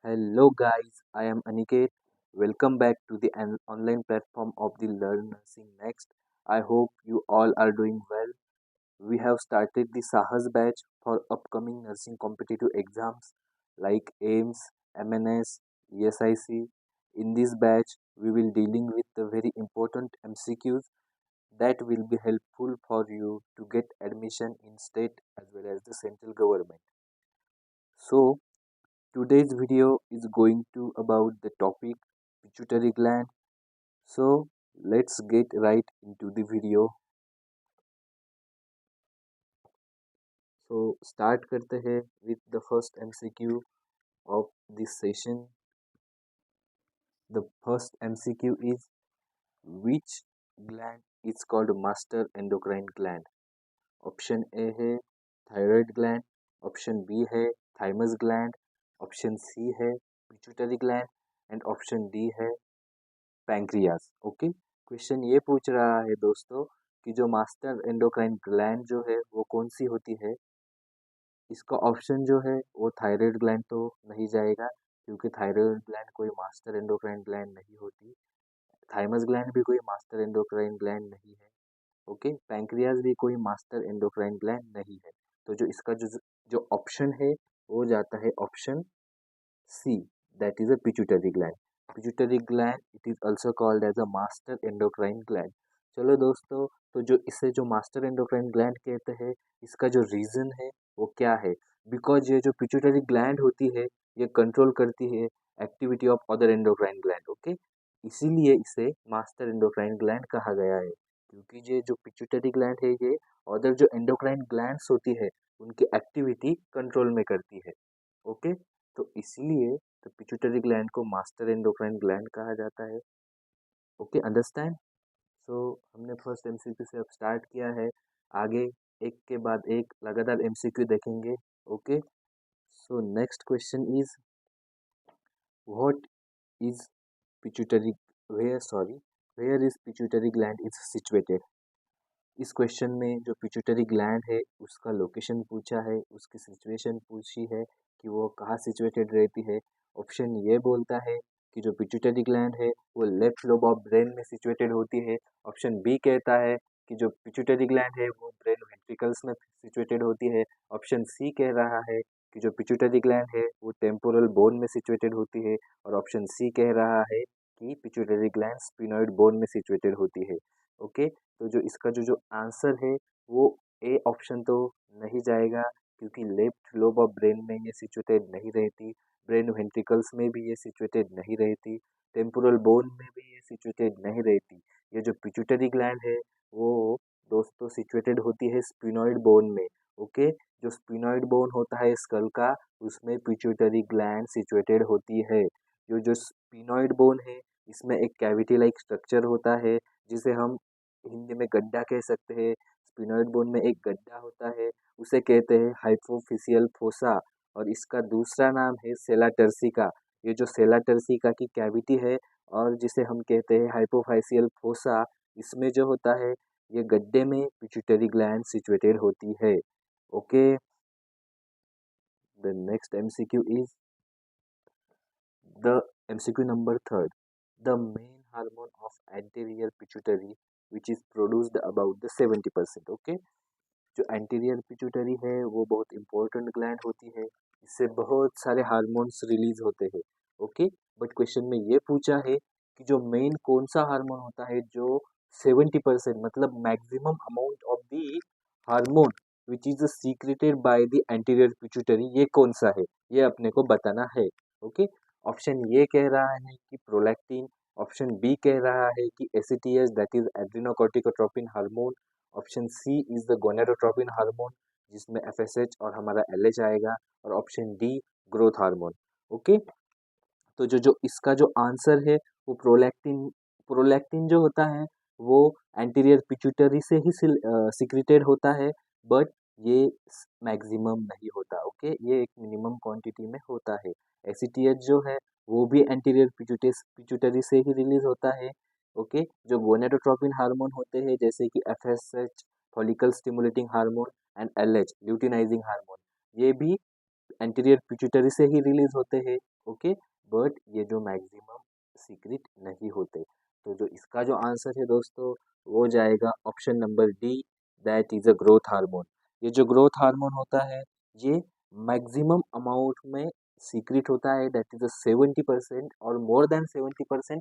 Hello guys, I am Aniket. Welcome back to the online platform of the Learn Nursing Next. I hope you all are doing well. We have started the Sahas batch for upcoming nursing competitive exams like AIMS, MNS, ESIC. In this batch, we will dealing with the very important MCQs that will be helpful for you to get admission in state as well as the central government. So, today's video is going to about the topic pituitary gland. So let's get right into the video. So start करते हैं with the first MCQ of this session. The first MCQ is which gland is called master endocrine gland? Option A है thyroid gland, option B है thymus gland, option C है pituitary gland and option D है pancreas. Okay, question ये पूछ रहा है दोस्तों कि जो मास्टर एंडोक्राइन ग्लैंड जो है वो कौन सी होती है। इसका ऑप्शन जो है वो थायराइड ग्लैंड तो नहीं जाएगा, क्योंकि थायराइड ग्लैंड कोई मास्टर एंडोक्राइन ग्लैंड नहीं होती। थाइमस ग्लैंड भी कोई मास्टर एंडोक्राइन ग्लैंड नहीं है। ओके, पैंक्रियास भी कोई मास्टर एंडोक्राइन ग्लैंड नहीं है। तो जो इसका जो जो ऑप्शन है वो जाता है option C, that is a pituitary gland. Pituitary gland it is also called as a master endocrine gland. चलो दोस्तों, तो जो इसे जो मास्टर एंडोक्राइन ग्लैंड कहते हैं, इसका जो रीज़न है वो क्या है? बिकॉज ये जो पिट्यूटरी ग्लैंड होती है ये कंट्रोल करती है activity of other endocrine gland. Okay, इसीलिए इसे मास्टर एंडोक्राइन ग्लैंड कहा गया है, क्योंकि ये जो पिट्यूटरी ग्लैंड है ये अदर जो एंडोक्राइन ग्लैंड्स होती है उनकी एक्टिविटी कंट्रोल में करती है। ओके, तो इसलिए तो पिट्यूटरी ग्लैंड को मास्टर एंडोक्राइन ग्लैंड कहा जाता है। Okay, understand. सो हमने फर्स्ट एमसीक्यू से अब स्टार्ट किया है, आगे एक के बाद एक लगातार एमसीक्यू देखेंगे। Okay, so next question is what is pituitary where is pituitary gland is situated. इस क्वेश्चन में जो पिट्यूटरी ग्लैंड है उसका लोकेशन पूछा है, उसकी सिचुएशन पूछी है कि वो कहाँ सिचुएटेड रहती है। ऑप्शन ये बोलता है कि जो पिट्यूटरी ग्लैंड है वो लेफ्ट लोब ऑफ ब्रेन में सिचुएटेड होती है। ऑप्शन बी कहता है कि जो पिट्यूटरी ग्लैंड है वो ब्रेन वेंट्रिकल्स में सिचुएटेड होती है। ऑप्शन सी कह रहा है कि जो पिट्यूटरी ग्लैंड है वो टेम्पोरल बोन में सिचुएटेड होती है। और ऑप्शन सी कह रहा है कि पिट्यूटरी ग्लैंड स्पिनॉइड बोन में सिचुएटेड होती है। ओके, तो जो इसका जो आंसर है वो ए ऑप्शन तो नहीं जाएगा, क्योंकि लेफ्ट लोब ऑफ ब्रेन में ये सिचुएटेड नहीं रहती, ब्रेन वेंट्रिकल्स में भी ये सिचुएटेड नहीं रहती, टेम्पोरल बोन में भी ये सिचुएटेड नहीं रहती। ये जो पिट्यूटरी ग्लैंड है वो दोस्तों सिचुएटेड होती है स्पिनॉइड बोन में। ओके, जो स्पिनॉइड बोन होता है स्कल का उसमें पिट्यूटरी ग्लैंड सिचुएटेड होती है। जो जो स्पिनॉइड बोन है इसमें एक कैविटी लाइक स्ट्रक्चर होता है जिसे हम हिंदी में गड्ढा कह सकते हैं। स्पिनॉइड बोन में एक गड्ढा होता है, उसे कहते हैं हाइपोफिशियल फोसा, और इसका दूसरा नाम है सेला टर्सिका। ये जो सेला टर्सिका की कैविटी है और जिसे हम कहते हैं हाइपोफाइशियल फोसा, इसमें जो होता है ये गड्ढे में पिट्यूटरी ग्लैंड सिचुएटेड होती है। Okay, the next MCQ is the MCQ number third. The main hormone of anterior pituitary which is produced about the 70%. Okay, जो एंटीरियर पिट्यूटरी है वो बहुत इंपॉर्टेंट ग्लैंड होती है, इससे बहुत सारे हार्मोन्स रिलीज होते हैं। ओके, बट क्वेश्चन में ये पूछा है कि जो मेन कौन सा हार्मोन होता है जो 70% मतलब maximum amount of the hormone which is secreted by the anterior pituitary, ये कौन सा है, ये अपने को बताना है। ओके, ऑप्शन ये कह रहा है कि प्रोलैक्टिन, ऑप्शन बी कह रहा है कि ACTH that is adrenocorticotropin hormone, option C is the gonadotropin hormone जिसमें एफएसएच और हमारा एलएच आएगा, और option D growth hormone. Okay, तो जो जो इसका जो आंसर है वो प्रोलैक्टिन। प्रोलैक्टिन जो होता है वो एंटीरियर पिट्यूटरी से ही सिक्रेटेड होता है, बट ये मैक्सिमम नहीं होता। ओके, ये एक मिनिमम क्वांटिटी में होता है। एसीटीएच जो है वो भी एंटीरियर पिट्यूटरी से ही रिलीज होता है। ओके, जो गोनेडोट्रोपिन हार्मोन होते हैं जैसे कि FSH follicle stimulating hormone and LH luteinizing hormone, ये भी एंटीरियर पिट्यूटरी से ही रिलीज होते हैं। ओके, बट ये जो मैक्सिमम सीक्रेट नहीं होते। तो जो इसका जो आंसर है दोस्तों, वो जाएगा option number D, that is a growth hormone. ये जो ग्रोथ हार्मोन होता है, ये मैक्सिमम अमाउंट में सीक्रेट होता है, दैट इज अ 70% और मोर देन 70%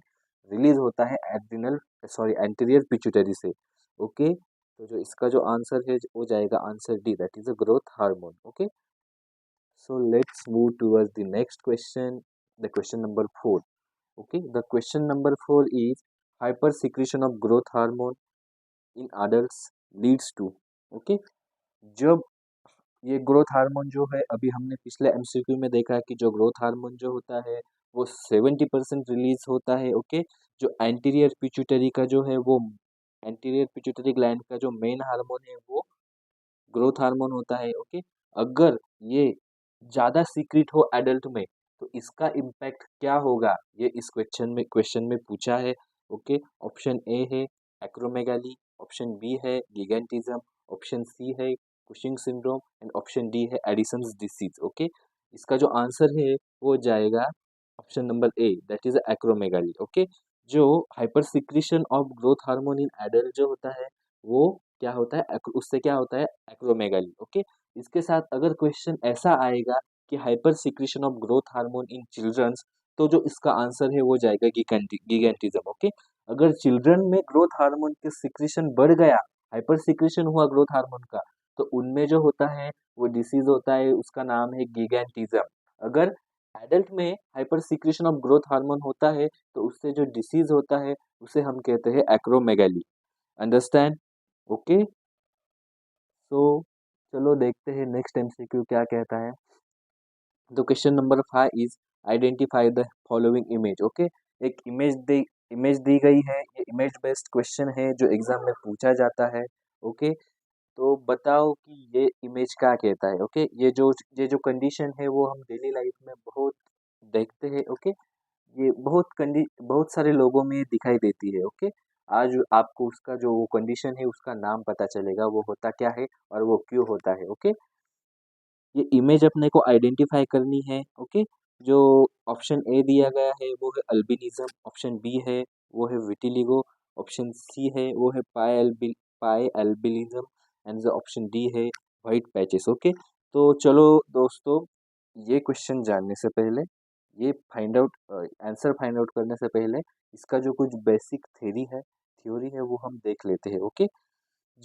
रिलीज होता है एड्रिनल सॉरी एंटीरियर पिट्यूटरी से। ओके, तो जो इसका जो आंसर है वो जाएगा answer D, that is a growth hormone. Okay, so let's move towards the next question, the question number 4. Okay, the question number 4 is hypersecretion of growth hormone in adults leads to. Okay, जब ये growth hormone जो है, अभी हमने पिछले MCQ में देखा है कि जो ग्रोथ हार्मोन जो होता है वो 70% रिलीज होता है। ओके, जो एंटीरियर पिट्यूटरी का जो है वो एंटीरियर पिट्यूटरी ग्लैंड का जो मेन हार्मोन है वो ग्रोथ हार्मोन होता है। ओके, अगर ये ज़्यादा सीक्रेट हो एडल्ट में तो इसका इम्पैक्ट क्या होगा, ये इस क्वेश्चन में पूछा है। ओके, ऑप्शन ए है एक्रोमेगाली, ऑप्शन बी है गिगेंटिज्म, ऑप्शन सी है Cushing syndrome and option D है एडिसन्स डिसीज। ओके, इसका जो आंसर है वो जाएगा option number A, that is acromegaly. Okay, जो hyper secretion of growth hormone in adult जो होता है वो क्या होता है, उससे क्या होता है एक्रोमेगाली। ओके, इसके साथ अगर क्वेश्चन ऐसा आएगा कि hyper secretion of growth hormone in childrens, तो जो इसका आंसर है वो जाएगा गिगेंटिज्म। ओके, अगर चिल्ड्रन में ग्रोथ हार्मोन के सिक्रीशन बढ़ गया, हाइपर सिक्रीशन हुआ ग्रोथ हार्मोन का, तो उनमें जो होता है वो डिसीज होता है, उसका नाम है गिगेंटिज्म। अगर एडल्ट में hyper secretion of growth hormone होता है तो उससे जो डिसीज होता है उसे हम कहते हैं एक्रोमेगाली। अंडरस्टैंड? ओके, तो चलो देखते हैं नेक्स्ट एमसीक्यू क्या कहता है। तो question number 5 is identify the following image. Okay, एक इमेज दी गई है, ये इमेज बेस्ड क्वेश्चन है जो एग्जाम में पूछा जाता है। ओके, तो बताओ कि ये इमेज क्या कहता है। ओके, ये जो कंडीशन है वो हम डेली लाइफ में बहुत देखते हैं। ओके, ये बहुत सारे लोगों में दिखाई देती है। ओके, आज आपको उसका जो वो कंडीशन है उसका नाम पता चलेगा, वो होता क्या है और वो क्यों होता है। ओके, ये इमेज अपने को आइडेंटिफाई करनी है। ओके, जो ऑप्शन ए दिया गया है वो है अल्बिनिज्म, ऑप्शन बी है वो है विटिलिगो, ऑप्शन सी है वो है पाई एल्बिनिज्म एंड ऑप्शन डी है वाइट पैचेस। ओके, तो चलो दोस्तों, ये क्वेश्चन जानने से पहले, ये find out answer find out करने से पहले इसका जो कुछ बेसिक थ्योरी है वो हम देख लेते हैं। ओके,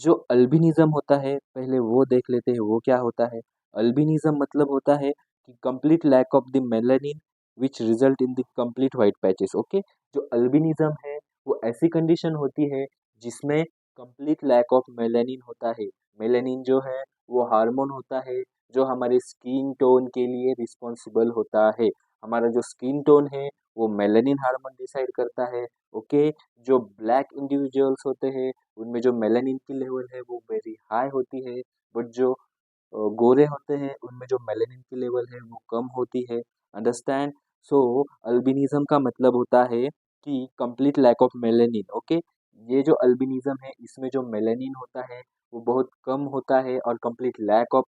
जो अल्बिनिज्म होता है पहले वो देख लेते हैं वो क्या होता है। अल्बिनिज्म मतलब होता है कि complete lack of the melanin which result in the complete white patches. Okay, जो अल्बिनिज्म है वो ऐसी कंडीशन होती है जिसमें कंप्लीट लैक ऑफ मेलानिन होता है। मेलानिन जो है वो हार्मोन होता है जो हमारे स्किन टोन के लिए रिस्पॉन्सिबल होता है। हमारा जो स्किन टोन है वो मेलानिन हार्मोन डिसाइड करता है। ओके, जो ब्लैक इंडिविजुअल्स होते हैं उनमें जो मेलानिन की लेवल है वो वेरी हाई होती है, बट जो गोरे होते हैं उनमें जो मेलानिन की लेवल है वो कम होती है। अंडरस्टैंड? सो अल्बिनिज्म का मतलब होता है कि complete lack of melanin. Okay, ये जो अल्बिनिज्म है इसमें जो मेलानिन होता है वो बहुत कम होता है और कंप्लीट लैक ऑफ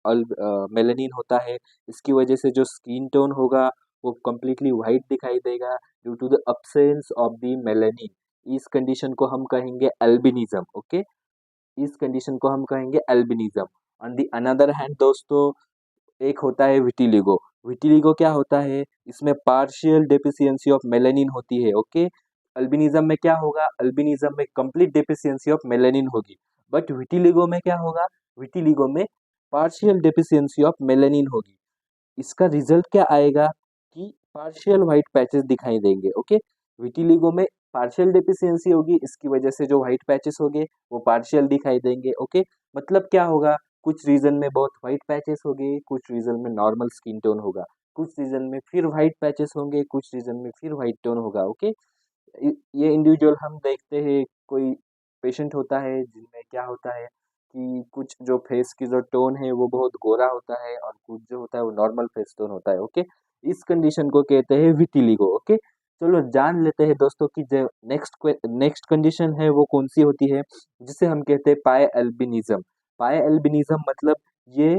मेलानिन होता है। इसकी वजह से जो स्किन टोन होगा वो कम्प्लीटली वाइट दिखाई देगा due to the absence of the melanin. इस कंडीशन को हम कहेंगे अल्बिनिज्म। ओके, इस कंडीशन को हम कहेंगे albinism. On the another hand दोस्तों, एक होता है विटिलिगो। विटिलिगो क्या होता है, इसमें पार्शियल डेफिशिएंसी ऑफ मेलानिन होती है। ओके, अल्बिनिज्म में क्या होगा, अल्बिनिज्म में कंप्लीट डेफिशिएंसी ऑफ मेलानिन होगी, बट विटिलिगो में क्या होगा, विटिलिगो में पार्शियल डेफिशिएंसी ऑफ मेलानिन होगी। इसका रिजल्ट क्या आएगा कि पार्शियल व्हाइट पैचेस दिखाई देंगे। ओके, विटिलिगो में पार्शियल डेफिशिएंसी होगी, इसकी वजह से जो व्हाइट पैचेस होंगे वो पार्शियल दिखाई देंगे। ओके, मतलब क्या होगा, कुछ रीजन में बहुत व्हाइट पैचेस होंगे, कुछ रीजन में नॉर्मल स्किन टोन होगा, कुछ रीजन में फिर व्हाइट पैचेस होंगे, कुछ रीजन में फिर व्हाइट टोन होगा। ओके, ये इंडिविजुअल हम देखते हैं, कोई पेशेंट होता है जिनमें क्या होता है कि कुछ जो फेस की जो टोन है वो बहुत गोरा होता है और कुछ जो होता है वो नॉर्मल फेस टोन होता है। ओके, इस कंडीशन को कहते हैं विटिलिगो। ओके, चलो जान लेते हैं दोस्तों कि जो नेक्स्ट कंडीशन है वो कौन सी होती है, जिसे हम कहते हैं पाए एल्बिनिज्म। पाए एल्बिनिज्म मतलब ये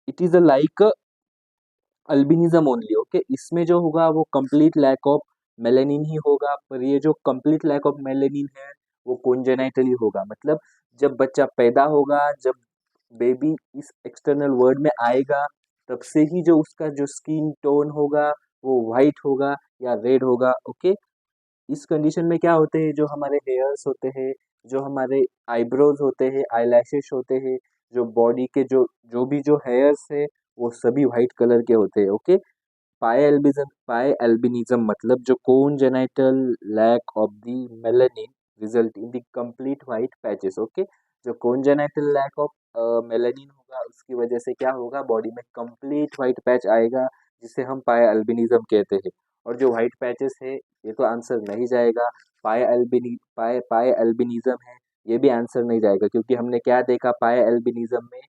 it is a like albinism only. Okay, इसमें जो होगा वो कंप्लीट लैक ऑफ मेलेनिन ही होगा, पर ये जो कंप्लीट लैक ऑफ मेलेनिन है वो कोंजेनाइटली होगा। मतलब जब बच्चा पैदा होगा, जब बेबी इस एक्सटर्नल वर्ल्ड में आएगा, तब से ही जो उसका जो स्किन टोन होगा वो वाइट होगा या रेड होगा। ओके, इस कंडीशन में क्या होते हैं, जो हमारे हेयर्स होते हैं, जो हमारे आईब्रोज होते हैं, आईलैशेस होते हैं, जो बॉडी के जो जो भी जो हेयर्स है वो सभी वाइट कलर के होते हैं। ओके, पाए एल्बिनिज्म मतलब जो congenital lack of the melanin result in the complete white patches. Okay, जो कोनजेनाइटल लैक ऑफ मेलानिन होगा उसकी वजह से क्या होगा, बॉडी में कंप्लीट व्हाइट पैच आएगा, जिसे हम पाए एल्बिनिज्म कहते हैं। और जो व्हाइट पैचेस है, ये तो आंसर नहीं जाएगा। पाए एल्बिनिज्म है, ये भी आंसर नहीं जाएगा, क्योंकि हमने क्या देखा, पाए एल्बिनिज्म में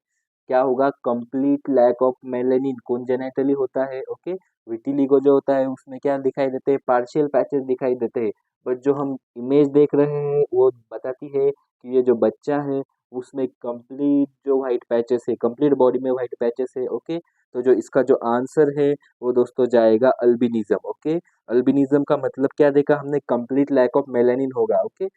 क्या होगा, कंप्लीट लैक ऑफ मेलेनिन कोनजेनेटली होता है। ओके, विटिलिगो जो होता है उसमें क्या दिखाई देते हैं, पार्शियल पैचेस दिखाई देते हैं। बट जो हम इमेज देख रहे हैं वो बताती है कि ये जो बच्चा है उसमें कंप्लीट जो व्हाइट पैचेस है, कंप्लीट बॉडी में व्हाइट पैचेस है। ओके, तो जो इसका जो आंसर है वो दोस्तों जाएगा अल्बिनिज्म। ओके, अल्बिनिज्म का मतलब क्या देखा हमने, कंप्लीट लैक ऑफ मेलेनिन होगा। ओके,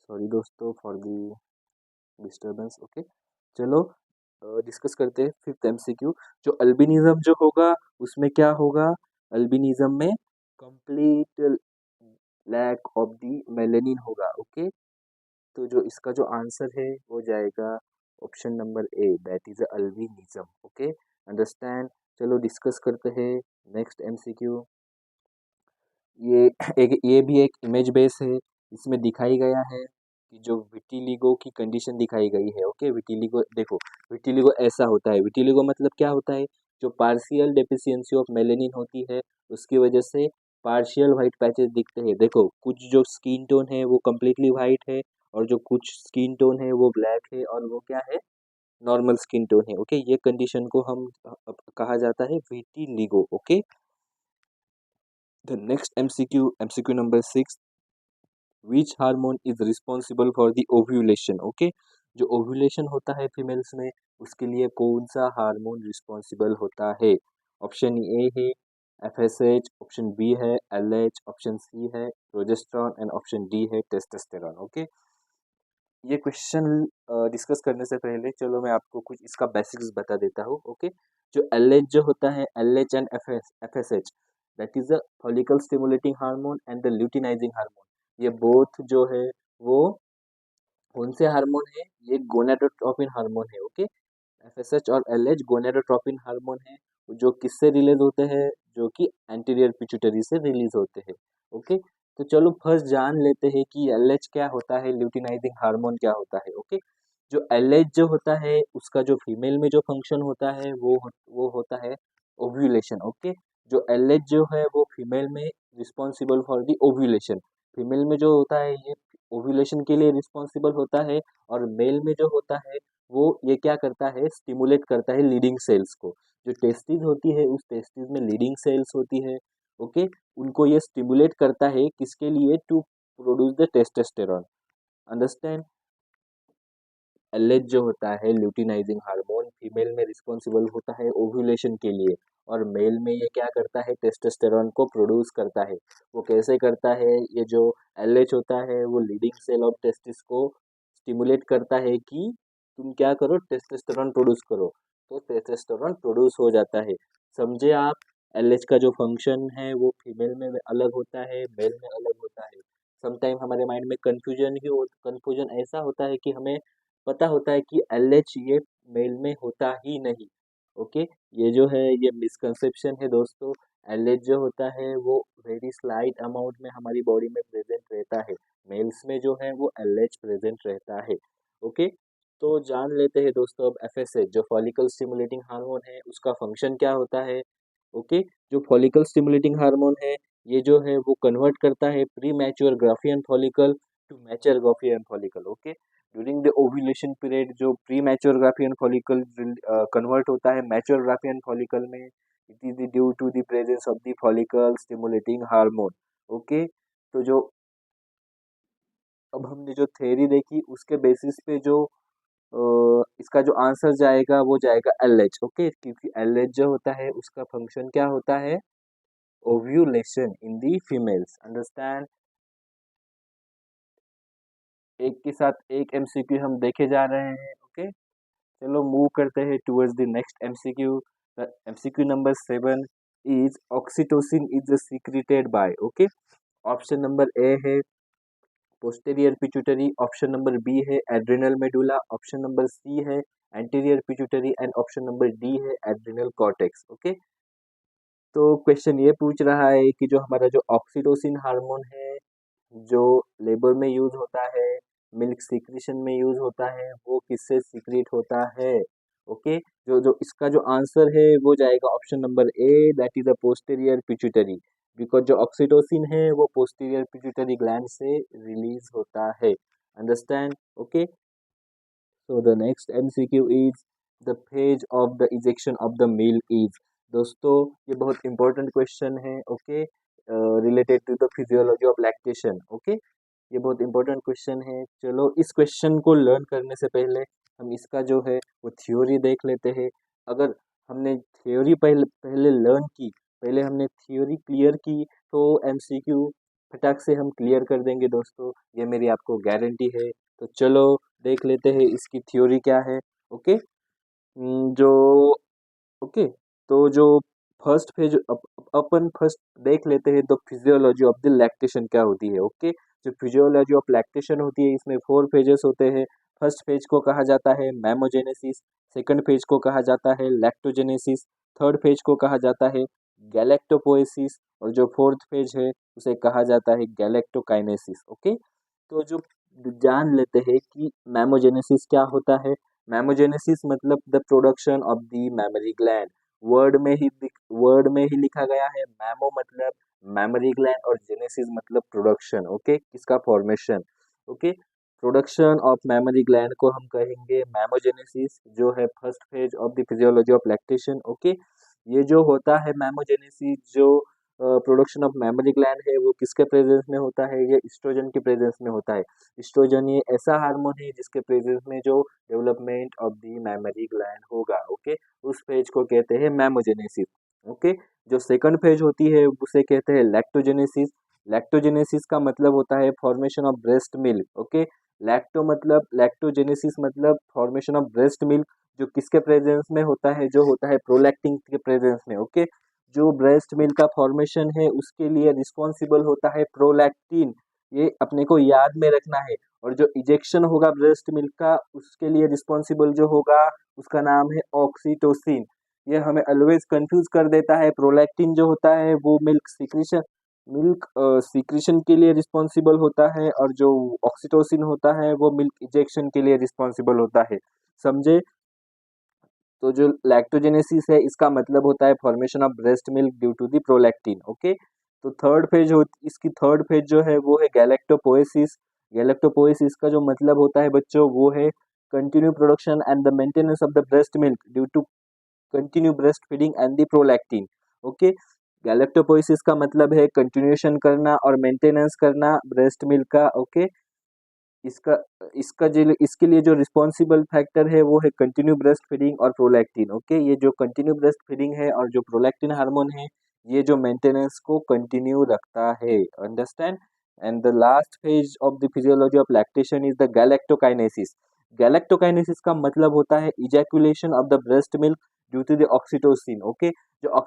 सॉरी दोस्तों फॉर दी डिस्टर्बेंस। ओके, चलो डिस्कस करते हैं फिफ्थ एमसीक्यू। जो अल्बिनिज्म जो होगा उसमें क्या होगा, अल्बिनिज्म में complete lack of the melanin होगा। ओके, तो जो इसका जो आंसर है वो जाएगा option number A, that is albinism. Okay, understand. चलो डिस्कस करते हैं नेक्स्ट एमसीक्यू। ये ये भी एक इमेज बेस है। इसमें दिखाई गया है कि जो विटिलिगो की कंडीशन दिखाई गई है। ओके, विटिलिगो देखो, विटिलिगो ऐसा होता है। विटिलिगो मतलब क्या होता है, जो पार्शियल डेफिशिएंसी ऑफ मेलेनिन होती है उसकी वजह से पार्शियल व्हाइट पैचेस दिखते हैं। देखो, कुछ जो स्किन टोन है वो कम्प्लीटली व्हाइट है, और जो कुछ स्किन टोन है वो ब्लैक है, और वो क्या है, नॉर्मल स्किन टोन है। ओके, ये कंडीशन को हम कहा जाता है vitiligo. Okay, the next MCQ, MCQ number 6, which hormone is responsible for the ovulation. Okay, जो ओव्यूलेशन होता है फीमेल्स में उसके लिए कौन सा हार्मोन रिस्पॉन्सिबल होता है। ऑप्शन ए है एफएसएच, ऑप्शन बी है एलएच, ऑप्शन सी है प्रोजेस्टेरॉन, एंड ऑप्शन डी है टेस्टोस्टेरॉन। ओके, ये क्वेश्चन डिस्कस करने से पहले चलो मैं आपको कुछ इसका बेसिक्स बता देता हूँ। ओके, जो एलएच जो होता है, LH and FSH, that is the follicle stimulating hormone and the luteinizing hormone. ये बोथ जो है वो कौन से हार्मोन है, ये गोनाडोट्रोपिन हार्मोन है। ओके, एफएसएच और एलएच गोनाडोट्रोपिन हार्मोन है, जो किससे रिलीज होते हैं, जो कि एंटीरियर पिट्यूटरी से रिलीज होते हैं। ओके, तो चलो फर्स्ट जान लेते हैं कि एलएच क्या होता है, ल्यूटिनाइजिंग हार्मोन क्या होता है। ओके, जो एलएच जो होता है उसका जो फीमेल में जो फंक्शन होता है वो होता है ओव्यूलेशन। ओके, जो एलएच जो है वो फीमेल में responsible for the ovulation, female में जो होता है ये ओव्यूलेशन के लिए रिस्पॉन्सिबल होता है, और मेल में जो होता है वो ये क्या करता है, स्टिमुलेट करता है लीडिंग सेल्स को। जो टेस्टिस होती है उस टेस्टिस में लीडिंग सेल्स होती है। ओके, उनको ये स्टिमुलेट करता है किसके लिए, to produce the testosterone. Understand. LH जो होता है ल्यूटिनाइजिंग हार्मोन, फीमेल में रिस्पॉन्सिबल होता है ओव्यूलेशन के लिए, और मेल में ये क्या करता है, टेस्टोस्टेरॉन को प्रोड्यूस करता है। वो कैसे करता है, ये जो एलएच होता है वो लीडिंग सेल ऑफ टेस्टिस को स्टिमुलेट करता है कि तुम क्या करो, टेस्टोस्टेरॉन प्रोड्यूस करो, तो टेस्टोस्टेरॉन प्रोड्यूस हो जाता है। समझे आप, एलएच का जो फंक्शन है वो फीमेल में अलग होता है, मेल में अलग होता है। समटाइम हमारे माइंड में कंफ्यूजन ऐसा होता है कि हमें पता होता है कि एलएच ये मेल में होता ही नहीं। ओके, ये जो है ये मिसकंसेप्शन है दोस्तों। एलएच जो होता है वो वेरी स्लाइट अमाउंट में हमारी बॉडी में प्रेजेंट रहता है, मेल्स में जो है वो एलएच प्रेजेंट रहता है। ओके, तो जान लेते हैं दोस्तों अब एफएसएच, जो फॉलिकल स्टिमुलेटिंग हार्मोन है उसका फंक्शन क्या होता है। ओके, जो फॉलिकल स्टिमुलेटिंग हार्मोन है ये जो है वो कन्वर्ट करता है premature Graafian follicle to mature Graafian follicle. Okay, during the ovulation period जो premature Graafian follicle convert होता है मैच्योर ग्राफियन फॉलिकल में, it is due to the presence of the follicle stimulating hormone. Okay, तो जो अब हमने जो theory देखी उसके बेसिस पे जो इसका जो आंसर जाएगा वो जाएगा LH। ओके, क्योंकि LH जो होता है उसका फंक्शन क्या होता है, ओव्यूलेशन इन दी फीमेल्स। अंडरस्टैंड। एक के साथ एक MCQ हम देखे जा रहे हैं। ओके, चलो मूव करते हैं towards the next MCQ। MCQ number 7 is oxytocin is secreted by. Okay, option number A है posterior pituitary, option number B है adrenal medulla, option number C है anterior pituitary and option number D है adrenal cortex. Okay, तो question ये पूछ रहा है कि जो हमारा जो ऑक्सीटोसिन हार्मोन है जो लेबर में यूज होता है, मिल्क सीक्रेशन में यूज होता है, वो किससे सीक्रेट होता है। ओके, जो जो इसका जो आंसर है वो जाएगा option number A, that is the posterior pituitary, because जो ऑक्सीटोसिन है वो पोस्टीरियर पिट्यूटरी ग्लैंड से रिलीज होता है। Understand. Okay, so the next MCQ is the phase of the ejection of the milk is. दोस्तों ये बहुत इंपॉर्टेंट क्वेश्चन है। Okay, related to the physiology of lactation. Okay, ये बहुत इंपॉर्टेंट क्वेश्चन है। चलो इस क्वेश्चन को लर्न करने से पहले हम इसका जो है वो थ्योरी देख लेते हैं। अगर हमने थ्योरी पहले पहले लर्न की, पहले हमने थ्योरी क्लियर की, तो MCQ फटाक से हम क्लियर कर देंगे दोस्तों, ये मेरी आपको गारंटी है। तो चलो देख लेते हैं इसकी थ्योरी क्या है। ओके, जो ओके, तो जो फर्स्ट फेज अपन फर्स्ट देख लेते हैं, तो फिजियोलॉजी ऑफ द लैक्टेशन क्या होती है। ओके, जो फिजियोलॉजी ऑफ लैक्टेशन होती है इसमें 4 फेजेस होते हैं। फर्स्ट फेज को कहा जाता है मैमोजेनेसिस, सेकंड फेज को कहा जाता है लैक्टोजेनेसिस, थर्ड फेज को कहा जाता है गैलेक्टोपोएसिस और जो फोर्थ फेज है उसे कहा जाता है गैलेक्टोकाइनेसिस। ओके, तो जो जान लेते हैं कि मैमोजेनेसिस क्या होता है। मैमोजेनेसिस मतलब the production of the mammary gland. Word में ही लिखा गया है। मैमो मतलब मैमरी ग्लैंड और जेनेसिस मतलब प्रोडक्शन। ओके, किसका formation. Okay, production of mammary gland को हम कहेंगे मैमोजेनेसिस, जो है first phase of the physiology of lactation. Okay, ये जो होता है मैमोजेनेसिस, जो प्रोडक्शन ऑफ मैमरी ग्लैंड है वो किसके प्रेजेंस में होता है, ये एस्ट्रोजन के प्रेजेंस में होता है। एस्ट्रोजन ये ऐसा हार्मोन है जिसके प्रेजेंस में जो development of the mammary gland होगा। ओके, उस फेज को कहते हैं मैमोजेनेसिस। ओके, जो सेकंड फेज होती है उसे कहते हैं लैक्टोजेनेसिस। लैक्टोजेनेसिस का मतलब होता है formation of breast milk. Okay, lacto मतलब लैक्टोजेनेसिस मतलब फॉर्मेशन ऑफ ब्रेस्ट मिल्क, जो किसके प्रेजेंस में होता है, जो होता है प्रोलैक्टिन के प्रेजेंस में। ओके, जो ब्रेस्ट मिल्क का फॉर्मेशन है उसके लिए रिस्पॉन्सिबल होता है प्रोलैक्टिन, ये अपने को याद में रखना है। और जो इजेक्शन होगा ब्रेस्ट मिल्क का उसके लिए रिस्पॉन्सिबल जो होगा उसका नाम है ऑक्सीटोसिन। ये हमें ऑलवेज कंफ्यूज कर देता है। प्रोलैक्टिन जो होता है वो मिल्क सीक्रेशन के लिए रिस्पॉन्सिबल होता है और जो ऑक्सीटोसिन होता है वो मिल्क इजेक्शन के लिए रिस्पॉन्सिबल होता है। समझे। तो जो लैक्टोजेनेसिस है इसका मतलब होता है formation of breast milk due to the prolactin. Okay, तो थर्ड फेज हो इसकी थर्ड फेज जो है वो है गैलेक्टोपोएसिस। गैलेक्टोपोएसिस का जो मतलब होता है बच्चों वो है continue production and the maintenance of the breast milk due to continue breast feeding and the prolactin. Okay, galactopoiesis का मतलब है कंटिन्यूएशन करना और मेंटेनेंस करना ब्रेस्ट मिल्क का। ओके, इसका इसका जो इसके लिए जो रिस्पॉन्सिबल फैक्टर है वो है कंटिन्यू ब्रेस्ट फीडिंग और प्रोलैक्टिन। ओके, ये जो कंटिन्यू ब्रेस्ट फीडिंग है और जो प्रोलैक्टिन हार्मोन है ये जो मेंटेनेंस को कंटिन्यू रखता है। Understand. And the last phase of the physiology of lactation is the galactokinesis. Galactokinesis का मतलब होता है ejaculation of the breast milk due to the oxytocin. Okay, जो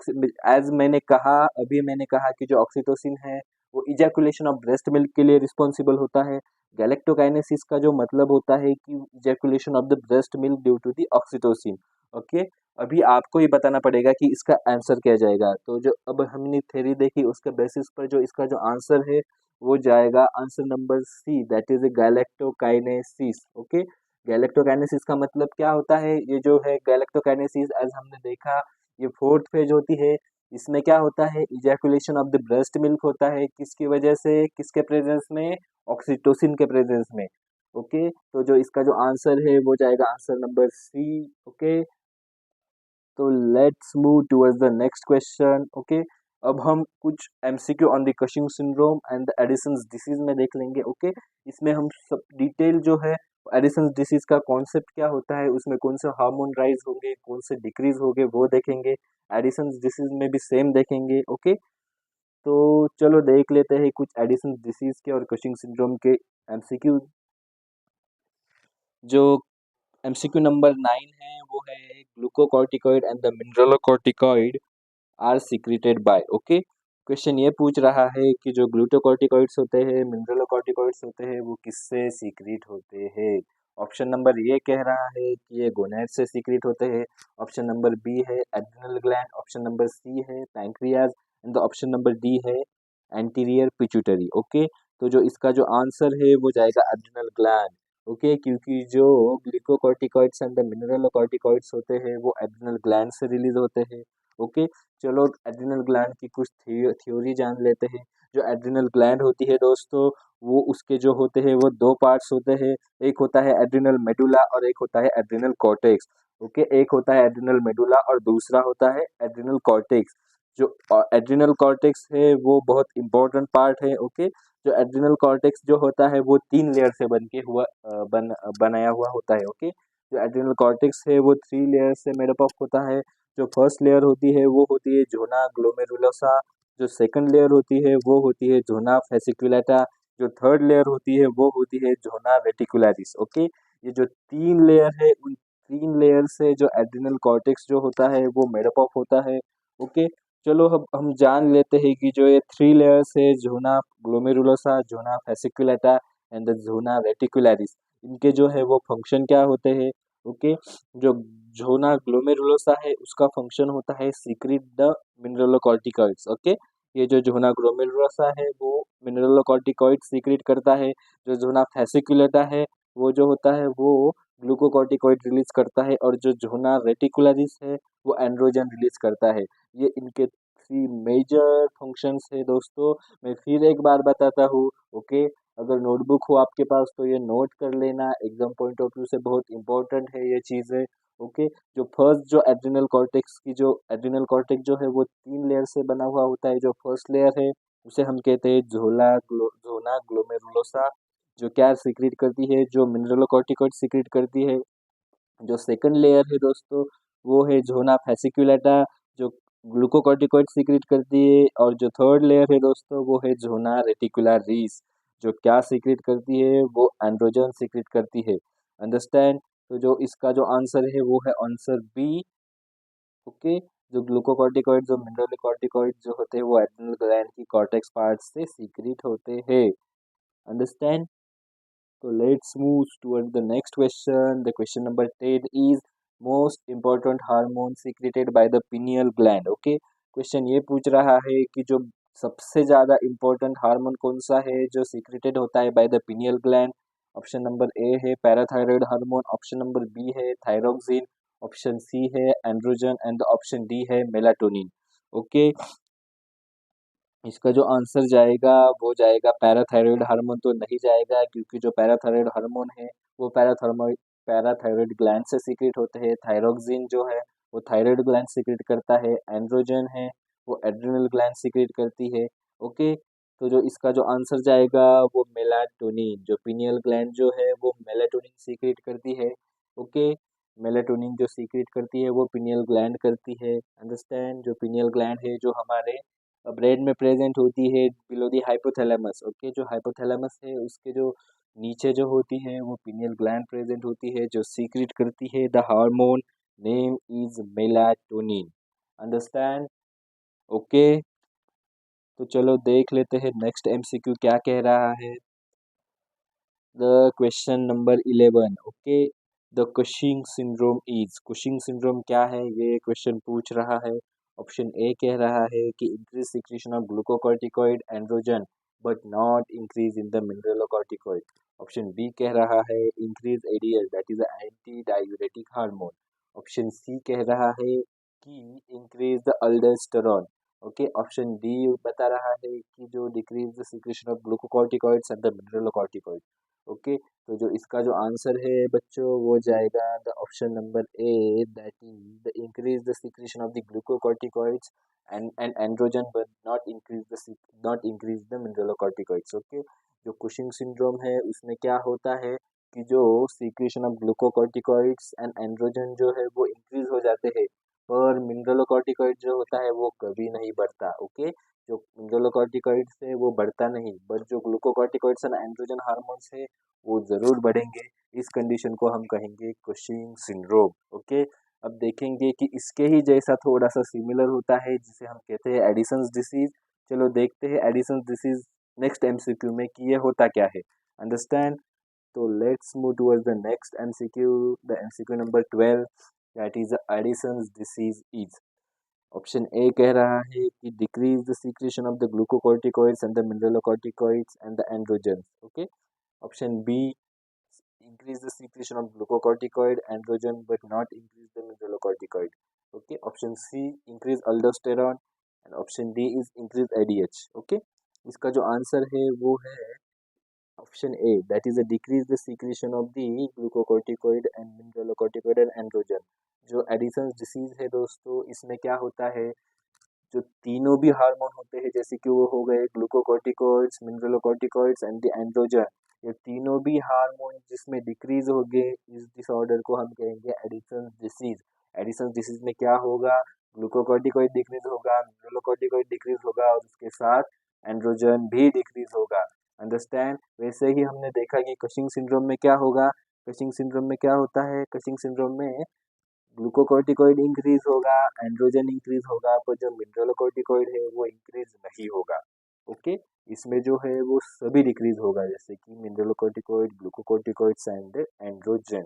एज मैंने कहा अभी मैंने कहा कि जो ऑक्सीटोसिन है वो इजैकुलेशन ऑफ ब्रेस्ट मिल्क के लिए रिस्पॉन्सिबल होता है। गैलेक्टोकाइनेसिस का जो मतलब होता है कि ejaculation of the breast milk due to the oxytocin. Okay, अभी आपको ही बताना पड़ेगा कि इसका आंसर क्या जाएगा। तो जो अब हमने थ्योरी देखी उसके बेसिस पर जो इसका जो आंसर है वो जाएगा answer number C, that is galactokinesis. Okay, galactokinesis का मतलब क्या होता है, ये जो है गैलेक्टोकाइनेसिस एज हमने देखा ये फोर्थ फेज होती है। इसमें क्या होता है ejaculation of the breast milk होता है, किसकी वजह से, किसके प्रेजेंस में, ऑक्सीटोसिन के प्रेजेंस में। ओके, तो जो इसका जो आंसर है वो जाएगा आंसर नंबर सी। ओके, तो let's move towards the next question. Okay, अब हम कुछ MCQ on the Cushing syndrome and the Edison's disease में देख लेंगे। ओके, इसमें हम सब डिटेल जो है एडिसन्स डिसीज का कॉन्सेप्ट क्या होता है, उसमें कौन से हार्मोन राइज होंगे, कौन से डिक्रीज होंगे वो देखेंगे। एडिसन्स डिसीज में भी सेम देखेंगे। ओके, तो चलो देख लेते हैं कुछ एडिसन्स डिसीज के और कशिंग सिंड्रोम के एमसीक्यू। जो एमसीक्यू नंबर 9 है वो है glucocorticoid and the mineralocorticoid are secreted by. Okay, question ये पूछ रहा है कि जो ग्लूकोकॉर्टिकॉइड्स होते हैं, मिनरलोकॉर्टिकॉइड्स होते हैं, वो किससे सीक्रेट होते हैं। ऑप्शन नंबर ये कह रहा है कि ये गोनैड से सीक्रेट होते हैं। ऑप्शन नंबर बी है adrenal gland. Option number C है pancreas and option number D है एंटीरियर पिट्यूटरी। ओके, तो जो इसका जो आंसर है वो जाएगा एड्रिनल ग्लैंड। ओके, क्योंकि जो ग्लूकोकॉर्टिकॉइड्स एंड द मिनरलोकॉर्टिकॉइड्स होते हैं वो एड्रिनल ग्लैंड से रिलीज होते हैं। ओके, चलो एड्रिनल ग्लैंड की कुछ थ्योरी जान लेते हैं। जो एड्रिनल ग्लैंड होती है दोस्तों, वो उसके जो होते हैं वो दो पार्ट्स होते हैं। एक होता है एड्रिनल मेडुला और एक होता है एड्रिनल कॉर्टेक्स। ओके, एक होता है एड्रिनल मेडुला और दूसरा होता है एड्रिनल कॉर्टेक्स। जो एड्रिनल कॉर्टेक्स है वो बहुत इंपॉर्टेंट पार्ट है। ओके, जो एड्रिनल कॉर्टेक्स जो होता है वो 3 लेयर से बन के हुआ बनाया हुआ होता है। ओके, जो एड्रिनल कॉर्टेक्स है वो 3 लेयर से मेडअप अप होता है। जो फर्स्ट लेयर होती है वो होती है जोना ग्लोमेरुलोसा। जो सेकंड लेयर होती है वो होती है जोना फेसिकुलेटा। जो थर्ड लेयर होती है वो होती है जोना रेटिकुलरिस। ओके, ये जो 3 लेयर है उन 3 लेयर से जो एड्रिनल कॉर्टेक्स जो होता है वो मेडअप अप होता है। ओके, चलो अब हम जान लेते हैं कि जो ये 3 लेयर्स है zona glomerulosa, zona fasciculata and the zona reticularis, इनके जो है वो फंक्शन क्या होते हैं। ओके, जो जोना ग्लोमेरुलोसा है उसका फंक्शन होता है सीक्रेट द मिनरलोकॉर्टिकॉइड्स। ओके, ये जो जोना ग्लोमेरुलोसा है वो मिनरलोकॉर्टिकॉइड सीक्रेट करता है। जो जोना फेसिकुलेटा है वो जो होता है वो ग्लूकोकॉर्टिकॉइड रिलीज करता है। और जो जोना रेटिकुलरिस है वो एंड्रोजन रिलीज करता है। ये इनके 3 मेजर फंक्शंस है दोस्तों। मैं फिर एक बार बताता हूँ। ओके, अगर नोटबुक हो आपके पास तो ये नोट कर लेना, एग्जाम पॉइंट ऑफ व्यू से बहुत इंपॉर्टेंट है ये चीज़ें। ओके, जो फर्स्ट जो एड्रिनल कॉर्टेक्स की जो एड्रिनल कॉर्टेक्स जो है वो 3 लेयर से बना हुआ होता है। जो फर्स्ट लेयर है उसे हम कहते हैं जोना ग्लोमेरुलोसा, जो क्या सीक्रेट करती है, जो मिनरलोकॉर्टिकॉइड सीक्रेट करती है। जो सेकंड लेयर है दोस्तों वो है जोना फेसिकुलेटा, जो ग्लूकोकॉर्टिकॉइड सीक्रेट करती है। और जो थर्ड लेयर है दोस्तों वो है जोना रेटिकुलरिस, जो क्या सीक्रेट करती है, वो एंड्रोजन सीक्रेट करती है। अंडरस्टैंड, तो जो इसका जो आंसर है वो है आंसर बी। ओके, जो ग्लूकोकॉर्टिकॉइड जो मिनरलोकॉर्टिकॉइड जो होते हैं वो एड्रिनल ग्लैंड की कॉर्टेक्स पार्ट से सीक्रेट होते हैं। Understand, so let's move toward the next question. The question number 10 is most important hormone secreted by the pineal gland. Okay, question ये पूछ रहा है कि जो सबसे ज़्यादा इम्पोर्टेंट हार्मोन कौन सा है जो सीक्रेटेड होता है by the pineal gland. Option number A है parathyroid hormone. Option number B है थायरोक्सिन। ऑप्शन सी है एंड्रोजन एंड ऑप्शन डी है मेलाटोनिन। ओके, इसका जो आंसर जाएगा वो जाएगा पैराथायरॉयड हार्मोन तो नहीं जाएगा, क्योंकि जो पैराथायरॉयड हार्मोन है वो पैराथायरॉयड ग्लैंड से सीक्रेट होते हैं। थायरोक्सिन जो है वो थायराइड ग्लैंड सीक्रेट करता है। एंड्रोजन है वो एड्रिनल ग्लैंड सीक्रेट करती है। ओके, तो जो इसका जो आंसर जाएगा वो मेलाटोनिन, जो पिनियल ग्लैंड जो है वो मेलाटोनिन सीक्रेट करती है। ओके, मेलाटोनिन जो सीक्रेट करती है वो पिनियल ग्लैंड करती है। अंडरस्टैंड, जो पिनियल ग्लैंड है जो हमारे ब्रेन में प्रेजेंट होती है बिलो दी हाइपोथैलेमस। ओके, जो हाइपोथैलेमस है उसके जो नीचे जो होती है वो पिनियल ग्लैंड प्रेजेंट होती है जो सीक्रेट करती है the hormone name is melatonin. Understand, okay, तो चलो देख लेते हैं नेक्स्ट एमसीक्यू क्या कह रहा है। The question number 11। Okay, the Cushing syndrome is, Cushing syndrome क्या है ये क्वेश्चन पूछ रहा है। ऑप्शन ए कह रहा है कि increase secretion of glucocorticoid androgen but not increase in the mineralocorticoid. Option B कह रहा है increase ADL that is anti diuretic hormone. Option C कह रहा है कि increase the aldosterone. Okay, option D बता रहा है कि जो decrease the secretion of glucocorticoids and the mineralocorticoid. Okay, तो जो इसका जो आंसर है बच्चों वो जाएगा the option number A, that is the increase the secretion of the glucocorticoids and androgen but not increase the mineralocorticoids. Okay, जो Cushing syndrome है उसमें क्या होता है कि जो secretion of glucocorticoids and androgen जो है वो इंक्रीज हो जाते हैं, पर मिनरलोकॉर्टिकॉइड जो होता है वो कभी नहीं बढ़ता। ओके, जो मिनरलोकॉर्टिकॉइड्स है वो बढ़ता नहीं, बट जो ग्लूकोकॉर्टिकॉइड्स एंड एंड्रोजन हार्मोन्स है वो ज़रूर बढ़ेंगे। इस कंडीशन को हम कहेंगे कुशिंग सिंड्रोम। ओके, अब देखेंगे कि इसके ही जैसा थोड़ा सा सिमिलर होता है जिसे हम कहते हैं एडिसन्स डिसीज। चलो देखते हैं एडिसन्स डिसीज नेक्स्ट एमसीक्यू में कि ये होता क्या है। अंडरस्टैंड? तो let's move towards the next MCQ, the MCQ number 12, that is Addison's disease is. Option A कह रहा है कि decrease the secretion of the glucocorticoids and the mineralocorticoids and the androgen. Okay, option B increase the secretion of glucocorticoid androgen but not increase the mineralocorticoid. Okay, option C increase aldosterone and option D is increase ADH. Okay, इसका जो answer है वो है option A, that is a decrease the secretion of the glucocorticoid and mineralocorticoid and androgen. जो Addison's disease है दोस्तों, इसमें क्या होता है, जो तीनों भी हार्मोन होते हैं जैसे कि वो हो गए glucocorticoids, mineralocorticoids and the androgen, ये तीनों भी हार्मोन जिसमें डिक्रीज हो गए, इस डिसऑर्डर को हम कहेंगे एडिसन्स डिसीज। एडिसन्स डिसीज में क्या होगा, ग्लूकोकॉर्टिकॉइड डिक्रीज होगा, मिनरलोकॉर्टिकॉइड डिक्रीज होगा और उसके साथ एंड्रोजन भी डिक्रीज होगा। अंडरस्टैंड? वैसे ही हमने देखा कि कशिंग सिंड्रोम में क्या होगा, कशिंग सिंड्रोम में क्या होता है, कशिंग सिंड्रोम में ग्लूकोकॉर्टिकॉइड इंक्रीज होगा, एंड्रोजन इंक्रीज होगा, पर जो मिनरलोकॉर्टिकॉइड है वो इंक्रीज नहीं होगा। ओके, इसमें जो है वो सभी डिक्रीज होगा जैसे कि mineralocorticoid, glucocorticoids and androgen.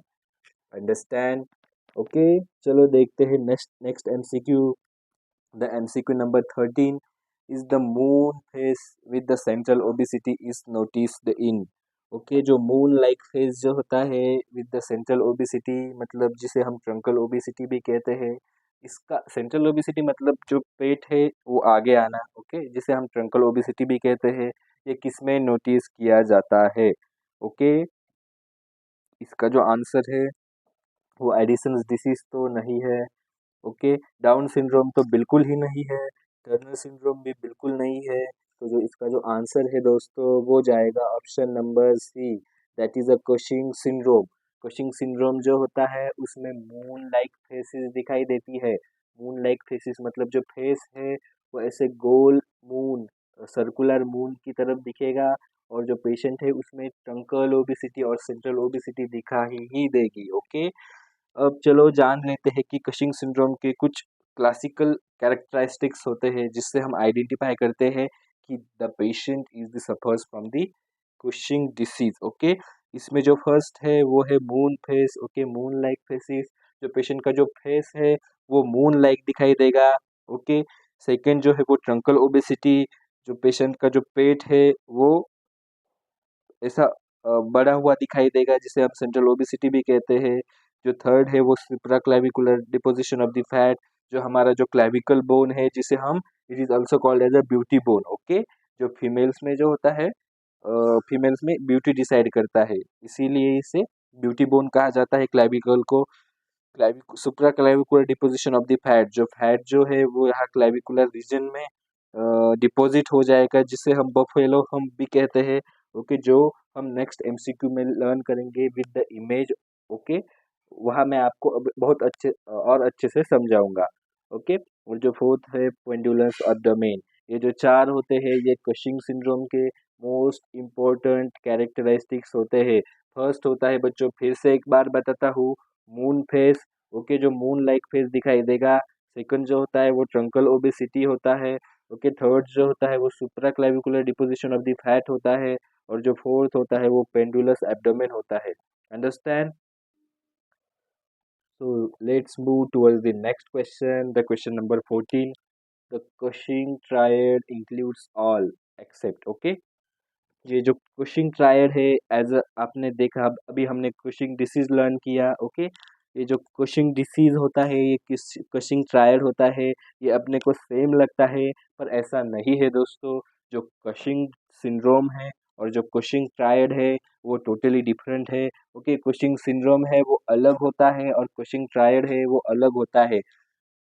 Understand? Okay, चलो देखते हैं next next MCQ. The MCQ number 13 is the moon phase with the central obesity is noticed in। Okay, जो मून लाइक फेज जो होता है विद द सेंट्रल ओबिसिटी, मतलब जिसे हम ट्रंकल ओबिसिटी भी कहते हैं, इसका सेंट्रल ओबिसिटी मतलब जो पेट है वो आगे आना। ओके, जिसे हम ट्रंकल ओबिसिटी भी कहते हैं, ये किसमें नोटिस किया जाता है। ओके, इसका जो आंसर है वो एडिसन्स डिसीज तो नहीं है। ओके, डाउन सिंड्रोम तो बिल्कुल ही नहीं है, टर्नर सिंड्रोम भी बिल्कुल नहीं है। तो जो इसका जो आंसर है दोस्तों वो जाएगा option number C, that is a Cushing syndrome. Cushing syndrome जो होता है उसमें मून लाइक फेसेस दिखाई देती है। मून लाइक फेसेस मतलब जो फेस है वो ऐसे गोल मून, सर्कुलर मून की तरफ दिखेगा, और जो पेशेंट है उसमें ट्रंकल ओबिसिटी और सेंट्रल ओबिसिटी दिखा ही देगी। ओके, अब चलो जान लेते हैं कि कशिंग सिंड्रोम के कुछ क्लासिकल कैरेक्टरिस्टिक्स होते हैं जिससे हम आइडेंटिफाई करते हैं कि the patient is the suffers from the Cushing disease. Okay, इसमें जो फर्स्ट है वो है moon face. Okay, moon like faces, जो पेशेंट का जो फेस है वो मून लाइक दिखाई देगा। ओके, सेकेंड जो है वो ट्रंकल ओबेसिटी, जो पेशेंट का जो पेट है वो ऐसा बढ़ा हुआ दिखाई देगा जिसे हम सेंट्रल ओबिसिटी भी कहते हैं। जो थर्ड है वो supra clavicular deposition of the fat, जो हमारा जो क्लैविकल बोन है जिसे हम, it is also called as a beauty bone. Okay, जो फीमेल्स में जो होता है, फीमेल्स में ब्यूटी डिसाइड करता है, इसीलिए इसे ब्यूटी बोन कहा जाता है क्लैविकल को। Supra clavicular deposition of the fat, जो फैट जो है वो यहाँ क्लैविकुलर रीजन में डिपॉजिट हो जाएगा जिसे हम बफेलो हम भी कहते हैं। ओके, जो हम नेक्स्ट एमसीक्यू में लर्न करेंगे विद द इमेज। ओके, वहाँ मैं आपको अब बहुत अच्छे और अच्छे से समझाऊंगा। ओके, और जो फोर्थ है पेंडुलस एब्डोमेन, ये जो चार होते हैं ये कशिंग सिंड्रोम के मोस्ट इम्पोर्टेंट कैरेक्टरिस्टिक्स होते हैं। फर्स्ट होता है बच्चों, फिर से एक बार बताता हूँ, मून फेस। ओके, जो मून लाइक फेस दिखाई देगा। सेकंड जो होता है वो ट्रंकल ओबेसिटी होता है। ओके, थर्ड जो होता है वो supra clavicular deposition of the fat होता है, और जो फोर्थ होता है वो पेंडुलस एब्डोमेन होता है। Understand? So let's move towards the next question, the question number 14. The Cushing triad includes all except, okay? ये जो कुशिंग ट्रायड है, एज आपने देखा अभी हमने कुशिंग डिसीज लर्न किया। ओके, ये जो कुशिंग डिसीज होता है ये किस कुशिंग ट्रायड होता है, ये अपने को सेम लगता है पर ऐसा नहीं है दोस्तों। जो कुशिंग सिंड्रोम है और जो कुशिंग ट्रायड है वो टोटली डिफरेंट है। ओके, कुशिंग सिंड्रोम है वो अलग होता है और कुशिंग ट्रायड है वो अलग होता है।